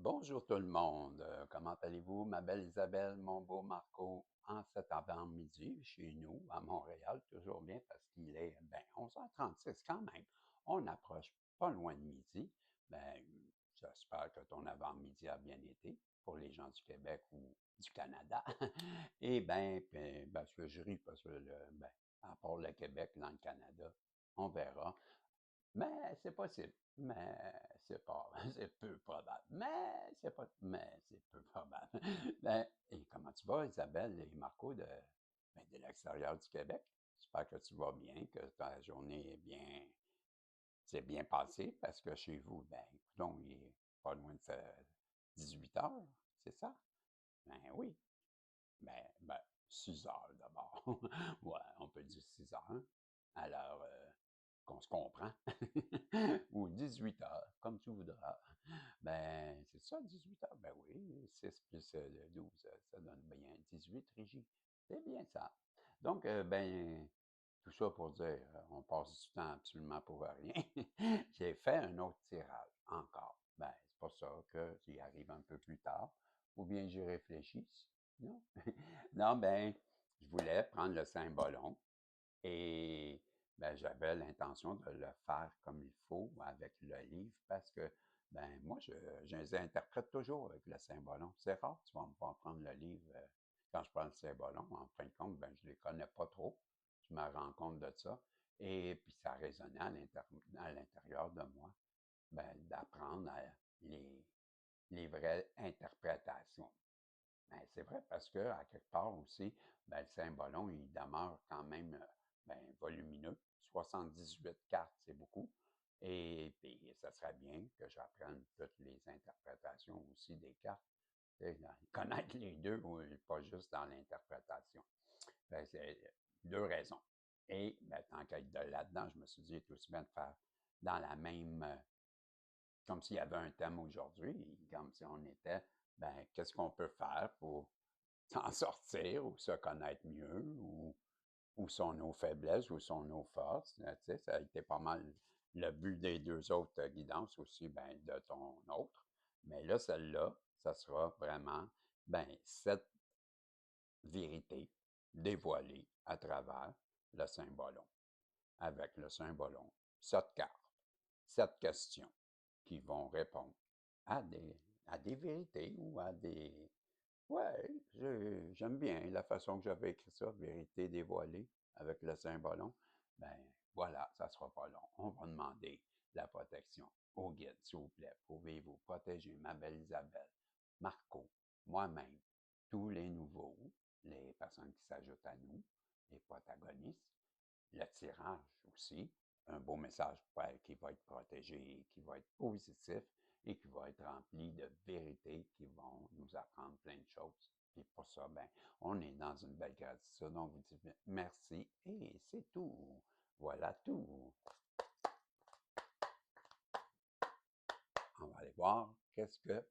Bonjour tout le monde. Comment allez-vous, ma belle Isabelle, mon beau Marco, en cet avant-midi chez nous à Montréal, toujours bien parce qu'il est 11h36 quand même. On approche pas loin de midi. Ben, j'espère que ton avant-midi a bien été pour les gens du Québec ou du Canada. Et parce que je ris parce que à part le Québec, dans le Canada, on verra. Mais c'est possible. Mais c'est pas, c'est peu probable. Mais c'est peu probable. Et comment tu vas, Isabelle et Marco de l'extérieur du Québec? J'espère que tu vas bien, que ta journée s'est bien passée, parce que chez vous, écoutons, il est pas loin de 18 heures, c'est ça? Ben oui. Ben, 6 heures d'abord. Ouais, on peut dire 6 heures. Alors, qu'on se comprend. Ou 18 heures, comme tu voudras. Ben, c'est ça, 18 heures? Ben oui, 6 plus le 12, ça donne bien 18 Régie. C'est bien ça. Donc, tout ça pour dire, on passe du temps absolument pour rien. J'ai fait un autre tirage, encore. Ben, c'est pour ça que j'y arrive un peu plus tard. Ou bien j'y réfléchis. Non? Non, je voulais prendre le Saint-Ballon et j'avais l'intention de le faire comme il faut avec le livre parce que moi, je les interprète toujours avec le Saint-Ballon. C'est rare, tu vas me voir prendre le livre quand je prends le Saint-Ballon. En fin de compte, je ne les connais pas trop. Je me rends compte de ça. Et puis, ça résonnait à l'intérieur de moi, d'apprendre les vraies interprétations. C'est vrai parce que à quelque part aussi, le Saint-Ballon, il demeure quand même volumineux. 78 cartes, c'est beaucoup. Et puis, ça serait bien que j'apprenne toutes les interprétations aussi des cartes. Connaître les deux, ou pas juste dans l'interprétation. C'est deux raisons. Et tant qu'à être là-dedans, je me suis dit, tout aussi bien de faire dans la même, comme s'il y avait un thème aujourd'hui, comme si on était, qu'est-ce qu'on peut faire pour s'en sortir ou se connaître mieux ou sont nos faiblesses ou sont nos forces. Tu sais, ça a été pas mal le but des deux autres guidances aussi, de ton autre. Mais là, celle-là, ça sera vraiment, cette vérité dévoilée à travers le Saint-Ballon. Avec le Saint-Ballon, 7 cartes, 7 questions qui vont répondre à des vérités ou à des. Ouais, j'aime bien la façon que j'avais écrit ça, vérité dévoilée avec le Saint-Ballon. Ben voilà, ça sera pas long. On va demander la protection au guide, s'il vous plaît. Pouvez-vous protéger ma belle Isabelle, Marco, moi-même, tous les nouveaux, les personnes qui s'ajoutent à nous, les protagonistes, le tirage aussi, un beau message qui va être protégé, qui va être positif et qui va être rempli de vérités qui vont nous apprendre plein de choses. Et pour ça, on est dans une belle gratitude. On vous dit merci et c'est tout. Voilà tout. On va aller voir qu'est-ce que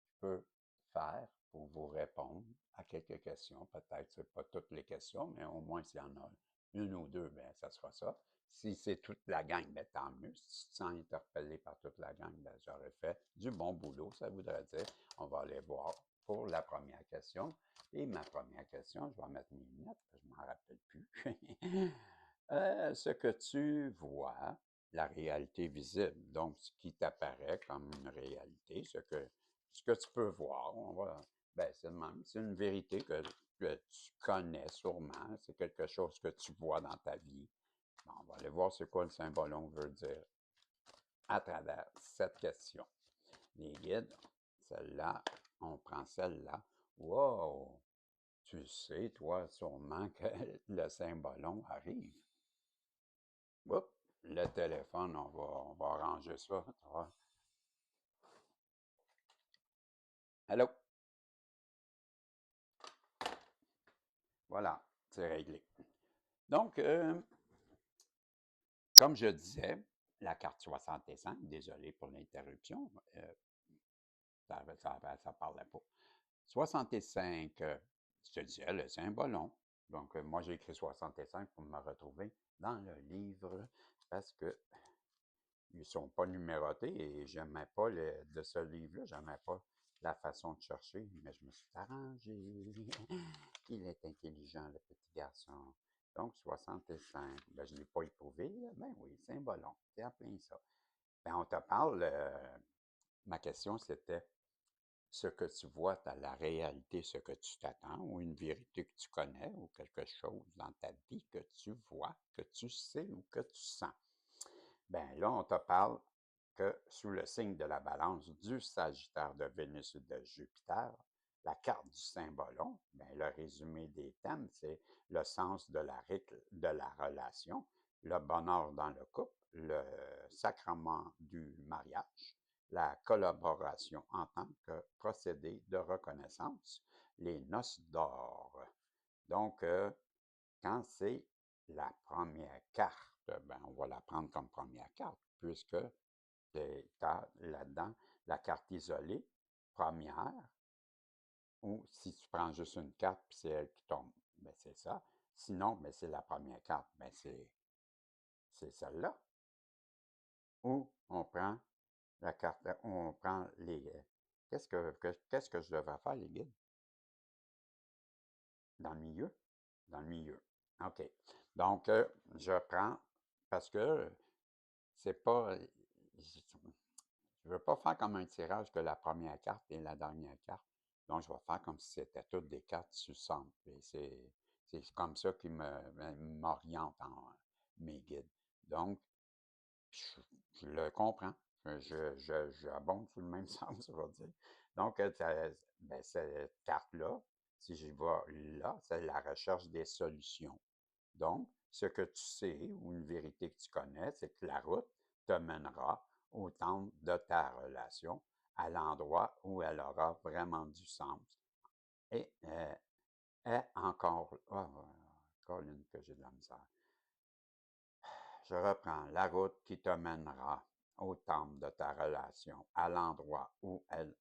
je peux faire pour vous répondre à quelques questions. Peut-être ce pas toutes les questions, mais au moins s'il y en a une ou deux, ça sera ça. Si c'est toute la gang, tant mieux. Si tu te sens interpellé par toute la gang, j'aurais fait du bon boulot, ça voudrait dire. On va aller voir pour la première question. Et ma première question, je vais mettre mes lunettes, je ne m'en rappelle plus. Ce que tu vois, la réalité visible, donc ce qui t'apparaît comme une réalité, ce que tu peux voir, c'est le même. C'est une vérité que tu connais sûrement, c'est quelque chose que tu vois dans ta vie. Bon, on va aller voir ce quoi le symbolon veut dire à travers cette question. Les guides, celle-là, on prend celle-là. Wow! Tu sais, toi, sûrement que le symbolon arrive. Oups, le téléphone, on va arranger ça. Allô? Voilà, c'est réglé. Donc, comme je disais, la carte 65, désolé pour l'interruption, ça parlait pas. 65, je te disais, le symbolon. Donc, moi, j'ai écrit 65 pour me retrouver dans le livre parce que ils sont pas numérotés et j'aimais pas de ce livre-là, j'aimais pas la façon de chercher, mais je me suis arrangé. Il est intelligent, le petit garçon. Donc, 65. Ben, je ne l'ai pas éprouvé, là. Ben oui, c'est un ballon. C'est en plein ça. Ben, on te parle, ma question c'était ce que tu vois dans la réalité, ce que tu t'attends, ou une vérité que tu connais, ou quelque chose dans ta vie que tu vois, que tu sais ou que tu sens. Ben là, on te parle que sous le signe de la balance du Sagittaire de Vénus et de Jupiter, la carte du Saint-Ballon, ben, le résumé des thèmes, c'est le sens de la relation, le bonheur dans le couple, le sacrement du mariage, la collaboration en tant que procédé de reconnaissance, les noces d'or. Donc, quand c'est la première carte, ben, on va la prendre comme première carte, puisque tu as là-dedans la carte isolée, première, ou si tu prends juste une carte puis c'est elle qui tombe, ben c'est ça. Sinon, ben c'est la première carte, ben c'est celle-là. Ou on prend la carte, on prend les. Qu'est-ce que je devrais faire, les guides? Dans le milieu? Dans le milieu. OK. Donc, je prends, parce que c'est pas. Je ne veux pas faire comme un tirage que la première carte et la dernière carte. Donc, je vais faire comme si c'était toutes des cartes succinctes. Et c'est comme ça qui m'oriente en mes guides. Donc, je, je le comprends. J'abonde sur le même sens, je vais dire. Donc, ben, cette carte-là, si je vais là, c'est la recherche des solutions. Donc, ce que tu sais ou une vérité que tu connais, c'est que la route te mènera au temple de ta relation, à l'endroit où elle aura vraiment du sens. Et est encore, Colin, que j'ai de la misère. Je reprends la route qui te mènera au temple de ta relation, à l'endroit où elle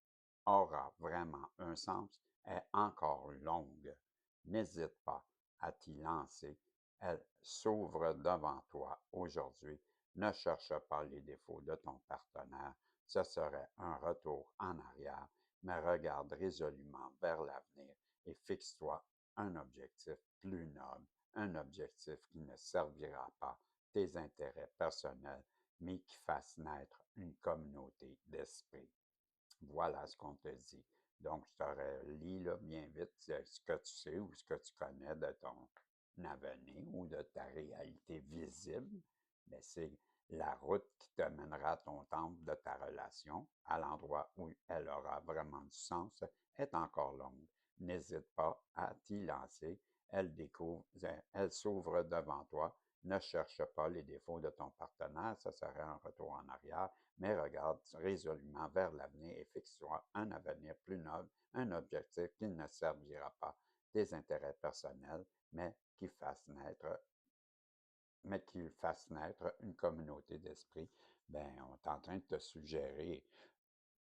aura vraiment un sens, est encore longue. N'hésite pas à t'y lancer. Elle s'ouvre devant toi aujourd'hui. Ne cherche pas les défauts de ton partenaire. Ce serait un retour en arrière, mais regarde résolument vers l'avenir et fixe-toi un objectif plus noble, un objectif qui ne servira pas tes intérêts personnels, mais qui fasse naître une communauté d'esprit. Voilà ce qu'on te dit. Donc, je t'aurais lis là, bien vite ce que tu sais ou ce que tu connais de ton avenir ou de ta réalité visible. Mais c'est la route qui te mènera à ton temple de ta relation, à l'endroit où elle aura vraiment du sens, est encore longue. N'hésite pas à t'y lancer. Elle s'ouvre devant toi. Ne cherche pas les défauts de ton partenaire, ça serait un retour en arrière, mais regarde résolument vers l'avenir et fixe-toi un avenir plus noble, un objectif qui ne servira pas tes intérêts personnels, mais qui fasse naître une communauté d'esprit. Ben, on est en train de te suggérer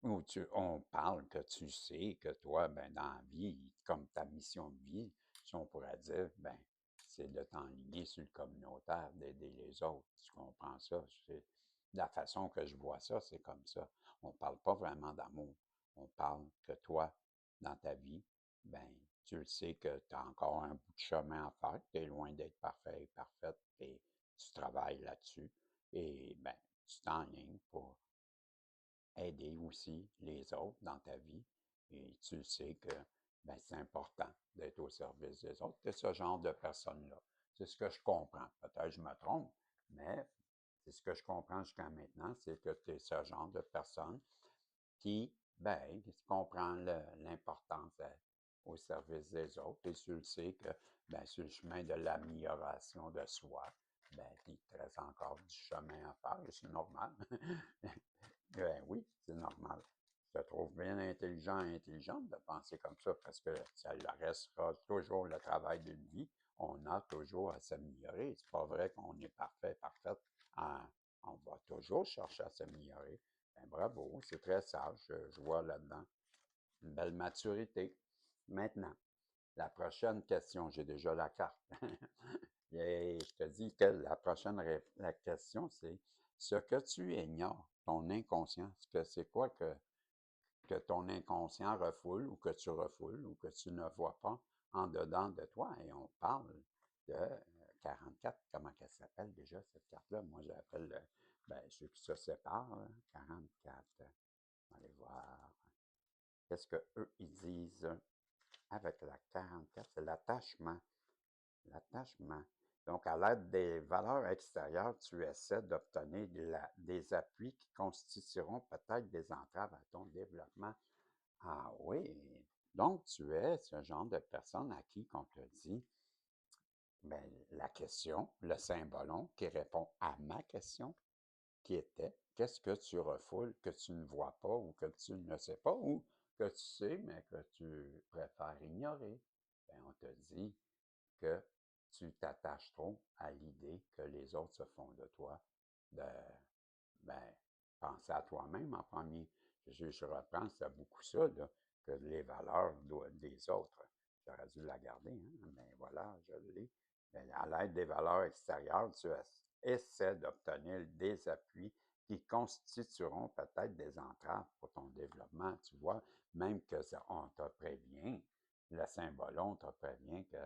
où on parle que tu sais que toi, ben, dans la vie, comme ta mission de vie, si on pourrait dire, ben, c'est de t'enligner sur le communautaire, d'aider les autres. Tu comprends ça? La façon que je vois ça, c'est comme ça. On ne parle pas vraiment d'amour. On parle que toi, dans ta vie, ben, tu le sais que tu as encore un bout de chemin à faire, tu es loin d'être parfait et parfaite, et tu travailles là-dessus. Et ben, tu t'enlignes pour aider aussi les autres dans ta vie. Et tu sais que ben, c'est important d'être au service des autres. Tu es ce genre de personne-là. C'est ce que je comprends. Peut-être que je me trompe, mais c'est ce que je comprends jusqu'à maintenant, c'est que tu es ce genre de personne qui, ben, qui comprend l'importance au service des autres et tu le sais que, ben, sur le chemin de l'amélioration de soi, ben, il te reste encore du chemin à faire, et c'est normal. Ben oui, c'est normal. Je te trouve bien intelligent et intelligente de penser comme ça parce que ça restera toujours le travail d'une vie. On a toujours à s'améliorer. C'est pas vrai qu'on est parfait, parfaite. Hein, on va toujours chercher à s'améliorer. Ben, bravo, c'est très sage. Je vois là-dedans une belle maturité. Maintenant, la prochaine question, j'ai déjà la carte. Et je te dis que la prochaine la question, c'est ce que tu ignores, ton inconscient, c'est quoi que ton inconscient refoule ou que tu refoules ou que tu ne vois pas en dedans de toi. Et on parle de 44, comment elle s'appelle déjà cette carte-là? Moi, j'appelle ceux qui se séparent, là, 44. On va aller voir. Qu'est-ce qu'eux, ils disent avec la 44? C'est l'attachement. L'attachement. Donc, à l'aide des valeurs extérieures, tu essaies d'obtenir des appuis qui constitueront peut-être des entraves à ton développement. Ah oui. Donc, tu es ce genre de personne à qui on te dit, ben, la question, le symbolon qui répond à ma question, qui était, qu'est-ce que tu refoules, que tu ne vois pas ou que tu ne sais pas ou que tu sais, mais que tu préfères ignorer? Ben, on te dit que tu t'attaches trop à l'idée que les autres se font de toi, de ben, penser à toi-même en premier. Je reprends, c'est beaucoup ça, là, que les valeurs des autres. J'aurais dû la garder, hein, mais voilà, je l'ai. Mais à l'aide des valeurs extérieures, tu essaies d'obtenir des appuis qui constitueront peut-être des entraves pour ton développement. Tu vois, même que on te prévient, le symbolon te prévient que,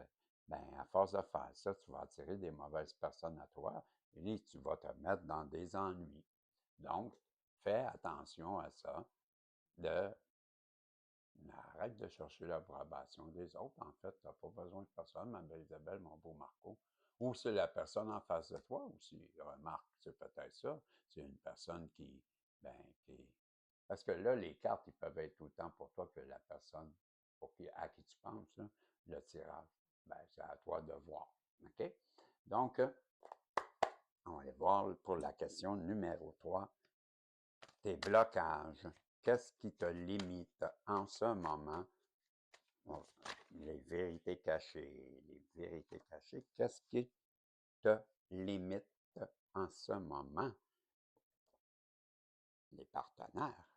ben, à force de faire ça, tu vas attirer des mauvaises personnes à toi et tu vas te mettre dans des ennuis. Donc, fais attention à ça, de arrête de chercher l'approbation des autres. En fait, tu n'as pas besoin de personne, ma belle Isabelle, mon beau Marco. Ou c'est la personne en face de toi aussi. Remarque, c'est peut-être ça. C'est une personne ben, qui. Parce que là, les cartes, ils peuvent être autant pour toi que la personne à qui tu penses, là, le tirage. Ben, c'est à toi de voir. OK? Donc, on va aller voir pour la question numéro 3. Tes blocages. Qu'est-ce qui te limite en ce moment? Bon, les vérités cachées. Les vérités cachées. Qu'est-ce qui te limite en ce moment? Les partenaires.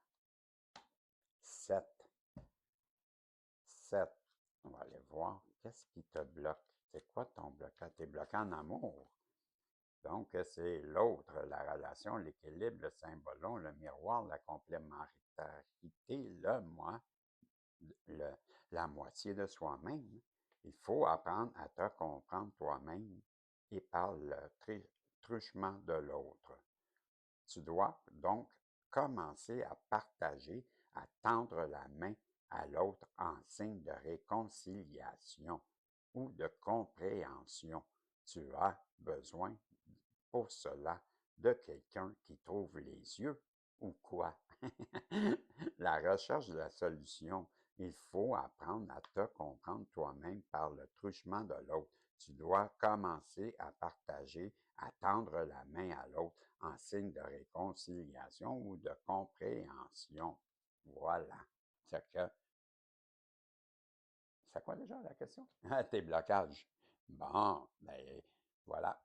7. 7. On va aller voir. Qu'est-ce qui te bloque? C'est quoi ton blocage? Tu es bloqué en amour. Donc, c'est l'autre, la relation, l'équilibre, le symbolon, le miroir, la complémentarité, le moi, le- la moitié de soi-même. Il faut apprendre à te comprendre toi-même et par le truchement de l'autre. Tu dois donc commencer à partager, à tendre la main à l'autre en signe de réconciliation ou de compréhension. Tu as besoin pour cela de quelqu'un qui trouve les yeux ou quoi? La recherche de la solution. Il faut apprendre à te comprendre toi-même par le truchement de l'autre. Tu dois commencer à partager, à tendre la main à l'autre en signe de réconciliation ou de compréhension. Voilà. C'est quoi déjà la question? Tes blocages. Bon, ben voilà.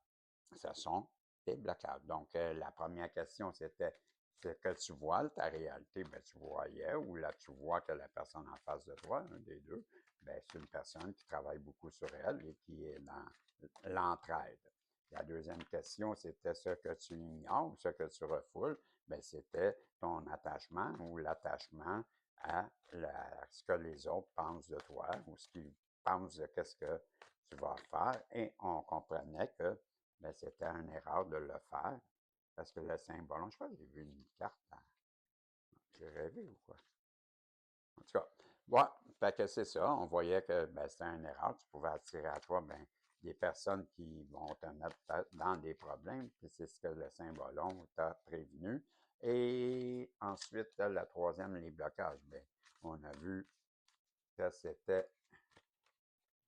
Ce sont tes blocages. Donc, la première question, c'était ce que tu vois, ta réalité, ben, tu voyais, ou là, tu vois que la personne en face de toi, un des deux, ben, c'est une personne qui travaille beaucoup sur elle et qui est dans l'entraide. La deuxième question, c'était ce que tu ignores, ce que tu refoules, ben, c'était ton attachement ou l'attachement à ce que les autres pensent de toi ou ce qu'ils pensent de ce que tu vas faire. Et on comprenait que ben, c'était une erreur de le faire parce que le symbole, je crois que j'ai vu une carte. J'ai rêvé ou quoi? En tout cas, ouais, fait que c'est ça. On voyait que ben, c'était une erreur. Tu pouvais attirer à toi ben, des personnes qui vont te mettre dans des problèmes. Puis c'est ce que le symbolon t'a prévenu. Et ensuite, la troisième, les blocages. Ben, on a vu que c'était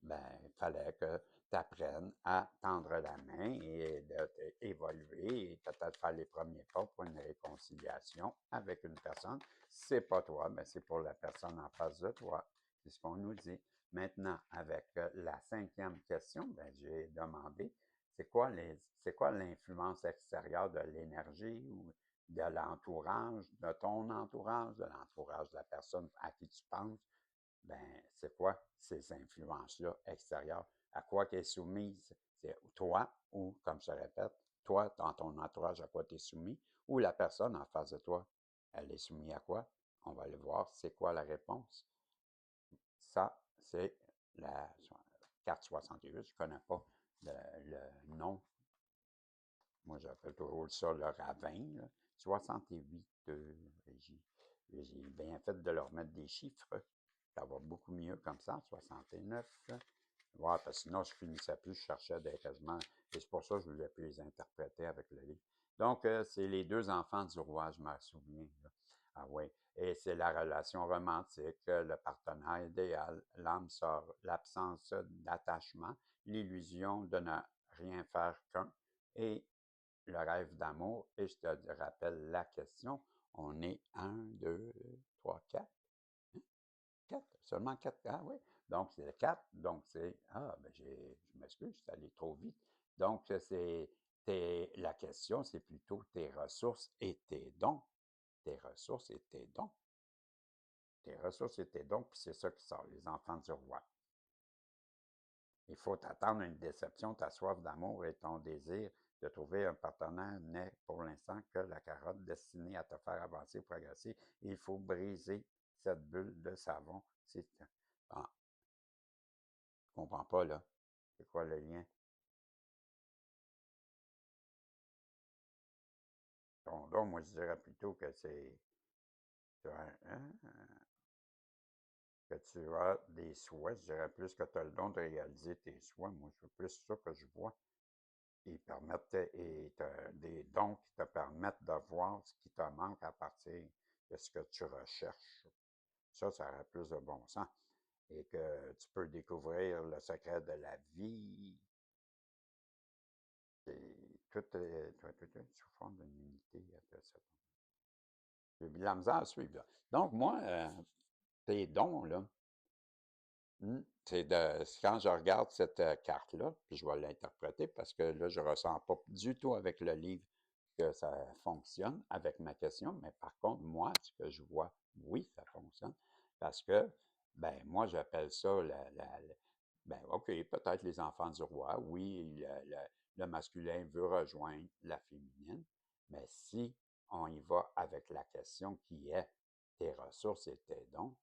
ben, il fallait que tu apprennes à tendre la main et d'évoluer et peut-être faire les premiers pas pour une réconciliation avec une personne. C'est pas toi, mais c'est pour la personne en face de toi. C'est ce qu'on nous dit. Maintenant, avec la cinquième question, ben, j'ai demandé, c'est quoi l'influence extérieure de l'énergie ou de l'entourage, de ton entourage, de l'entourage de la personne à qui tu penses? Ben, c'est quoi ces influences-là extérieures? À quoi qu'elle est soumise? C'est toi ou, comme je répète, toi, dans ton entourage, à quoi tu es soumis, ou la personne en face de toi, elle est soumise à quoi? On va aller voir c'est quoi la réponse. Ça, c'est la carte 68. Je ne connais pas le nom. Moi, j'appelle toujours ça le ravin. Là. 68, j'ai bien fait de leur mettre des chiffres. Ça va beaucoup mieux comme ça, 69. Ouais, parce que sinon, je finissais plus, je cherchais des quasiment. Et c'est pour ça que je voulais plus les interpréter avec le livre. Donc, c'est les deux enfants du roi, je me souviens. Là. Ah oui. Et c'est la relation romantique, le partenaire idéal, l'âme sœur, l'absence d'attachement, l'illusion de ne rien faire qu'un et le rêve d'amour. Et je te rappelle la question. On est un, deux, trois, quatre. Quatre, seulement quatre. Ah oui. Donc, c'est le quatre. Donc, c'est. Ah, ben, je m'excuse, je suis allé trop vite. Donc, la question, c'est plutôt tes ressources et tes dons. Tes ressources et tes dons. Tes ressources et tes dons, puis c'est ça qui sort, les enfants du roi. Il faut t'attendre une déception, ta soif d'amour et ton désir de trouver un partenaire n'est pour l'instant que la carotte destinée à te faire avancer, progresser. Il faut briser cette bulle de savon. Ah, je comprends pas, là. C'est quoi le lien? Ton don, moi, je dirais plutôt que c'est hein, que tu as des souhaits. Je dirais plus que tu as le don de réaliser tes souhaits. Moi, c'est plus ça que je vois. Ils permettent des dons qui te permettent de voir ce qui te manque à partir de ce que tu recherches. Ça aurait plus de bon sens. Et que tu peux découvrir le secret de la vie. Et tout sous forme d'une unité. J'ai de la misère à suivre. Là. Donc, moi, tes dons, là, c'est quand je regarde cette carte-là, puis je vais l'interpréter parce que là, je ne ressens pas du tout avec le livre que ça fonctionne avec ma question, mais par contre, moi, ce que je vois, oui, ça fonctionne parce que, ben, moi, j'appelle ça ben, OK, peut-être les enfants du roi, oui, le masculin veut rejoindre la féminine, mais si on y va avec la question qui est tes ressources et tes dons,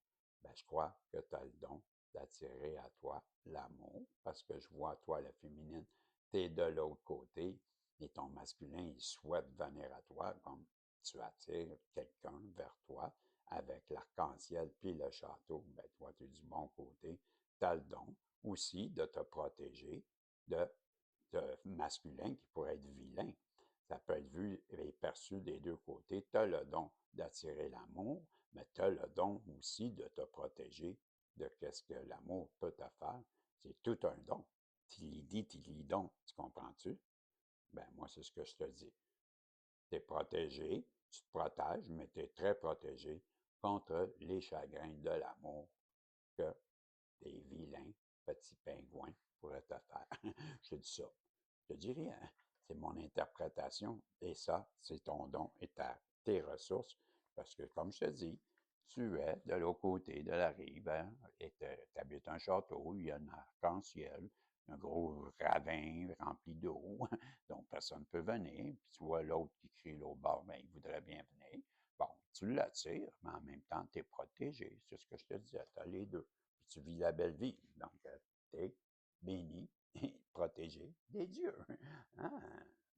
ben, je crois que tu as le don d'attirer à toi l'amour, parce que je vois toi, la féminine, tu es de l'autre côté, et ton masculin, il souhaite venir à toi, comme tu attires quelqu'un vers toi avec l'arc-en-ciel puis le château, ben toi, tu es du bon côté, tu as le don aussi de te protéger de masculin qui pourrait être vilain. Ça peut être vu et perçu des deux côtés. Tu as le don d'attirer l'amour, mais tu as le don aussi de te protéger de ce que l'amour peut te faire. C'est tout un don. Tu l'y dis, tu l'y don. Tu comprends-tu? Ben, moi, c'est ce que je te dis. Tu es protégé, tu te protèges, mais tu es très protégé contre les chagrins de l'amour que des vilains petits pingouins pourraient te faire. Je te dis ça. Je te dis rien. C'est mon interprétation. Et ça, c'est ton don et tes ressources. Parce que, comme je te dis, tu es de l'autre côté de la rive hein, et tu habites un château, il y a un arc-en-ciel, un gros ravin rempli d'eau, donc personne ne peut venir. Puis tu vois l'autre qui crie l'autre bord, ben, il voudrait bien venir. Bon, tu l'attires, mais en même temps, tu es protégé. C'est ce que je te disais, tu as les deux. Puis tu vis la belle vie. Donc, tu es béni et protégé des dieux. Hein?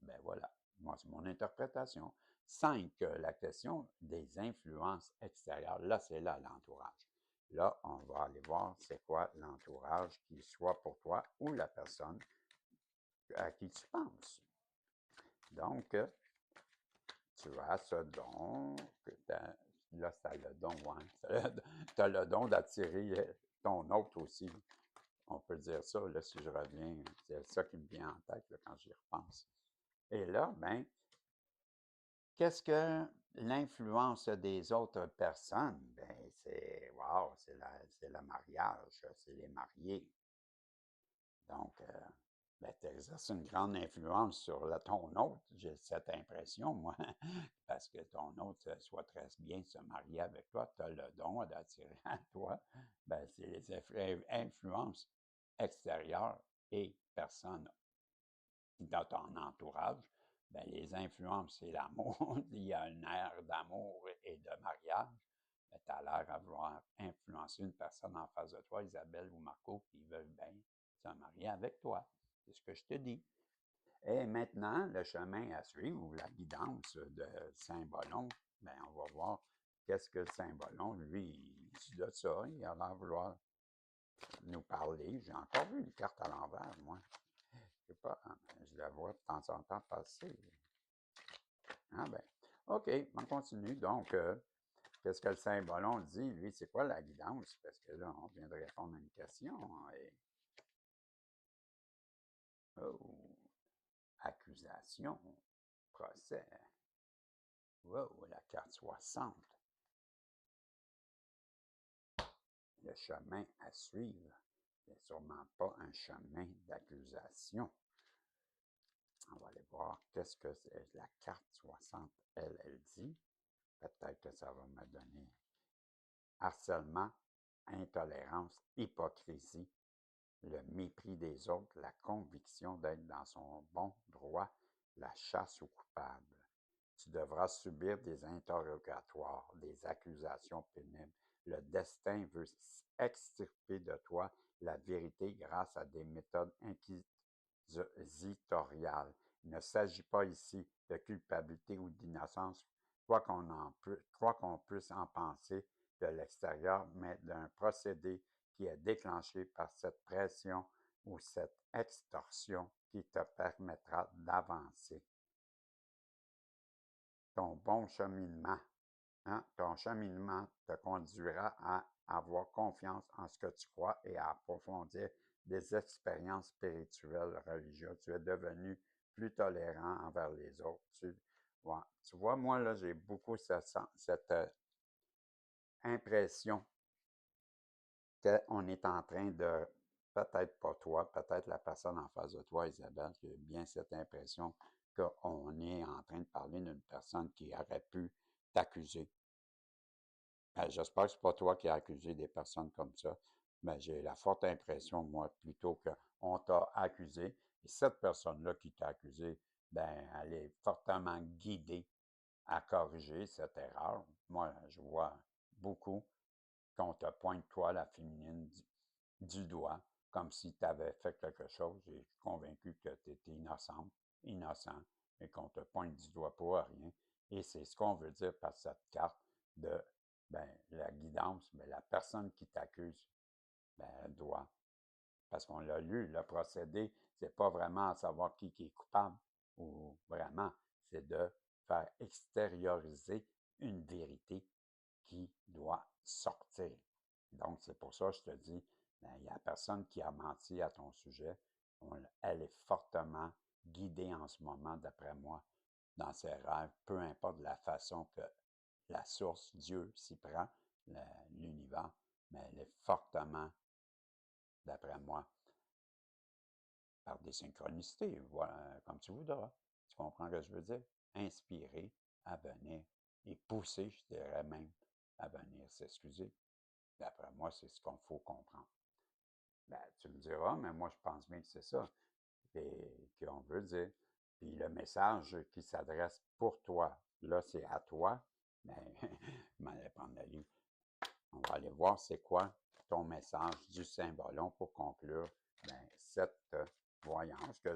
Ben voilà, moi, c'est mon interprétation. 5, la question des influences extérieures. Là, c'est là l'entourage. Là, on va aller voir c'est quoi l'entourage qui soit pour toi ou la personne à qui tu penses. Donc, tu as ce don, là, tu as le don, ouais. Tu as le don d'attirer ton autre aussi. On peut dire ça, là, si je reviens, c'est ça qui me vient en tête là, quand j'y repense. Et là, ben, qu'est-ce que l'influence des autres personnes? Ben, c'est, wow, c'est le mariage, c'est les mariés. Donc, ben, tu exerces une grande influence sur ton hôte, j'ai cette impression, moi, parce que ton hôte souhaiterait bien se marier avec toi, tu as le don d'attirer à toi, ben, c'est les influences extérieures et personnes dans ton entourage Ben, les influences, c'est l'amour. Il y a un air d'amour et de mariage. Ben, tu as l'air à vouloir influencer une personne en face de toi, Isabelle ou Marco, qui veulent bien se marier avec toi. C'est ce que je te dis. Et maintenant, le chemin à suivre, ou la guidance de Saint-Bolon, ben, on va voir qu'est-ce que Saint-Bolon, lui, il dit de ça. Il a l'air de vouloir nous parler. J'ai encore vu une carte à l'envers, moi. Je sais pas, je la vois de temps en temps passer. Ah ben, OK, on continue. Donc, qu'est-ce que le Saint-Bolon dit? Lui, c'est quoi la guidance? Parce que là, on vient de répondre à une question. Et... Oh, accusation, procès. Wow, la carte 60. Le chemin à suivre. C'est sûrement pas un chemin d'accusation. On va aller voir qu'est-ce que la carte 60, elle dit. Peut-être que ça va me donner harcèlement, intolérance, hypocrisie, le mépris des autres, la conviction d'être dans son bon droit, la chasse aux coupables. Tu devras subir des interrogatoires, des accusations pénibles. Le destin veut extirper de toi la vérité grâce à des méthodes inquisitoriales. Il ne s'agit pas ici de culpabilité ou d'innocence, quoi qu'on puisse en penser de l'extérieur, mais d'un procédé qui est déclenché par cette pression ou cette extorsion qui te permettra d'avancer. Ton bon cheminement, hein, ton cheminement te conduira à avoir confiance en ce que tu crois et à approfondir des expériences spirituelles religieuses. Tu es devenu plus tolérant envers les autres. Tu vois, moi, là, j'ai beaucoup cette impression qu'on est en train de, peut-être pas toi, peut-être la personne en face de toi, Isabelle, qui a bien cette impression qu'on est en train de parler d'une personne qui aurait pu t'accuser. J'espère que ce n'est pas toi qui as accusé des personnes comme ça, mais j'ai la forte impression, moi, plutôt qu'on t'a accusé. Et cette personne-là qui t'a accusé, ben, elle est fortement guidée à corriger cette erreur. Moi, je vois beaucoup qu'on te pointe, toi, la féminine, du doigt, comme si tu avais fait quelque chose. Et je suis convaincu que tu étais innocente, innocent, et qu'on te pointe du doigt pour rien. Et c'est ce qu'on veut dire par cette carte de ben, la guidance. Ben, la personne qui t'accuse, ben, elle doit. Parce qu'on l'a lu, le procédé, c'est pas vraiment à savoir qui est coupable, ou vraiment, c'est de faire extérioriser une vérité qui doit sortir. Donc, c'est pour ça que je te dis, ben, il n'y a personne qui a menti à ton sujet. Elle est fortement guidée en ce moment, d'après moi, dans ses rêves, peu importe la façon que la source, Dieu, s'y prend, l'univers, mais elle est fortement, d'après moi, par des synchronicités, voilà, comme tu voudras. Tu comprends ce que je veux dire? Inspirer à venir et pousser, je dirais même, à venir s'excuser. D'après moi, c'est ce qu'on faut comprendre. Ben, tu me diras, mais moi, je pense bien que c'est ça qu'on veut dire. Puis le message qui s'adresse pour toi, là, c'est à toi. Mais je m'en allais prendre le livre. On va aller voir c'est quoi ton message du Saint-Bolon pour conclure cette voyance que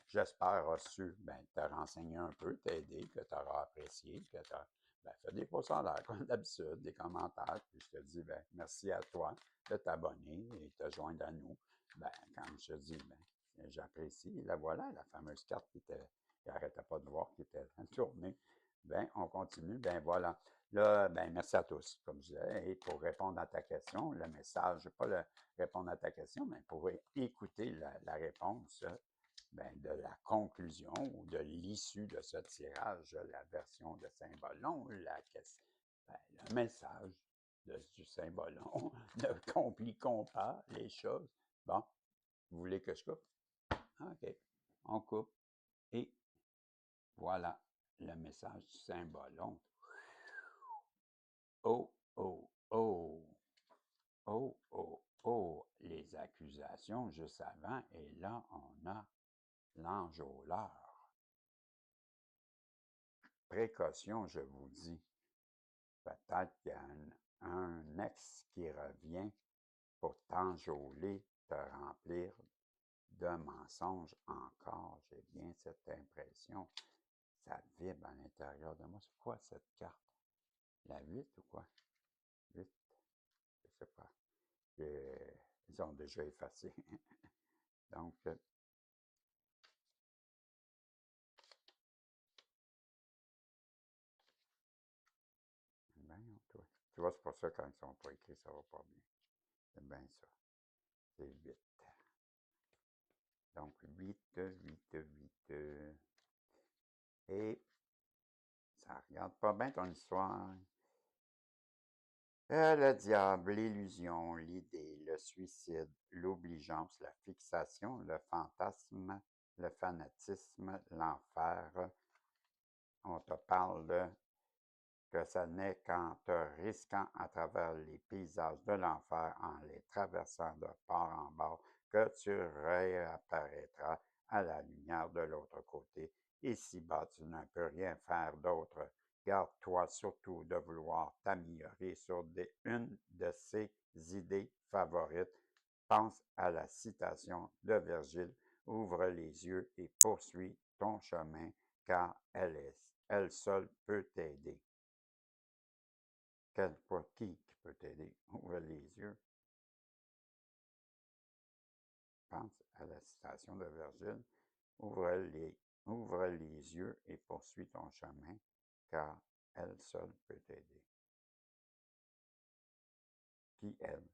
j'espère reçu, te renseigner un peu, t'aider, que tu auras apprécié, que tu as fait des pourcentages comme d'habitude, des commentaires, puis je te dis merci à toi de t'abonner et de te joindre à nous. Comme je te dis, j'apprécie. La voilà, la fameuse carte qui n'arrêtait pas de voir, qui était tournée. On continue. Voilà. Là, merci à tous, comme je disais. Et pour répondre à ta question, le message, pas répondre à ta question, mais pour écouter la réponse de la conclusion ou de l'issue de ce tirage, la version de Saint-Bolon, le message du Saint-Bolon, ne compliquons pas les choses. Bon, vous voulez que je coupe? OK, on coupe. Et voilà le message du Saint-Bolon. Oh, oh, oh, oh, oh, oh, les accusations juste avant, et là, on a l'enjôleur. précaution, je vous dis. Peut-être qu'il y a un ex qui revient pour t'enjôler, te remplir de mensonges encore. J'ai bien cette impression. Ça vibre à l'intérieur de moi. C'est quoi cette carte? La 8 ou quoi? 8? Je sais pas. Ils ont déjà effacé. Donc, ben, toi. Tu vois, c'est pour ça quand ils sont pas écrits, ça va pas bien. C'est bien ça. C'est 8. Donc, 8, 8, 8. Et ça regarde pas bien ton histoire. Le diable, l'illusion, l'idée, le suicide, l'obligeance, la fixation, le fantasme, le fanatisme, l'enfer. On te parle de que ce n'est qu'en te risquant à travers les paysages de l'enfer, en les traversant de part en bord, que tu réapparaîtras à la lumière de l'autre côté. Ici-bas, tu ne peux rien faire d'autre. Garde-toi surtout de vouloir t'améliorer sur une de ces idées favorites. Pense à la citation de Virgile. Ouvre les yeux et poursuis ton chemin, car elle seule peut t'aider. Qui peut t'aider? Ouvre les yeux. Pense à la citation de Virgile. Ouvre les yeux et poursuis ton chemin, car elle seule peut t'aider. Qui elle?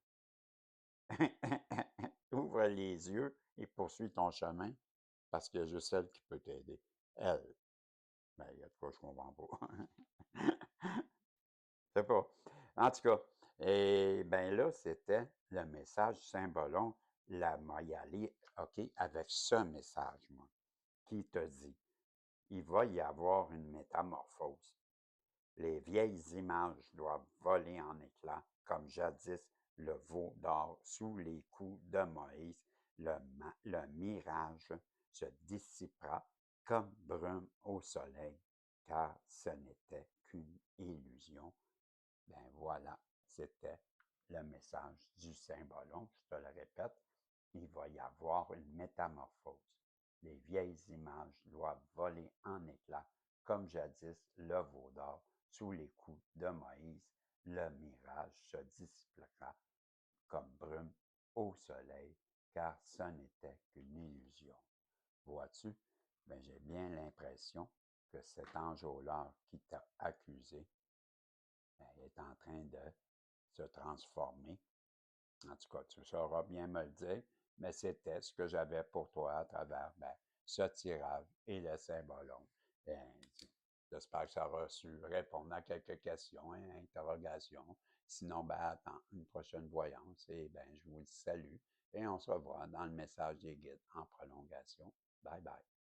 Ouvre les yeux et poursuis ton chemin, parce qu'il y a juste elle qui peut t'aider. Elle. Ben, il y a de quoi je comprends pas. Je sais pas. En tout cas, et bien là, c'était le message Saint-Bolon, la Moyali, OK, avec ce message, moi, qui te dit, il va y avoir une métamorphose. Les vieilles images doivent voler en éclats, comme jadis le veau d'or sous les coups de Moïse. Le mirage se dissipera comme brume au soleil, car ce n'était qu'une illusion. Ben voilà, c'était le message du Saint-Bolon. Je te le répète, il va y avoir une métamorphose. Les vieilles images doivent voler en éclats, comme jadis le veau d'or sous les coups de Moïse. Le mirage se dissipera comme brume au soleil, car ce n'était qu'une illusion. Vois-tu? Ben, j'ai bien l'impression que cet enjôleur qui t'a accusé est en train de se transformer. En tout cas, tu sauras bien me le dire, mais c'était ce que j'avais pour toi à travers ce tirage et le symbolon. J'espère que ça aura su répondre à quelques questions et interrogations. Sinon, attends une prochaine voyance et je vous dis salut et on se revoit dans le message des guides en prolongation. Bye bye.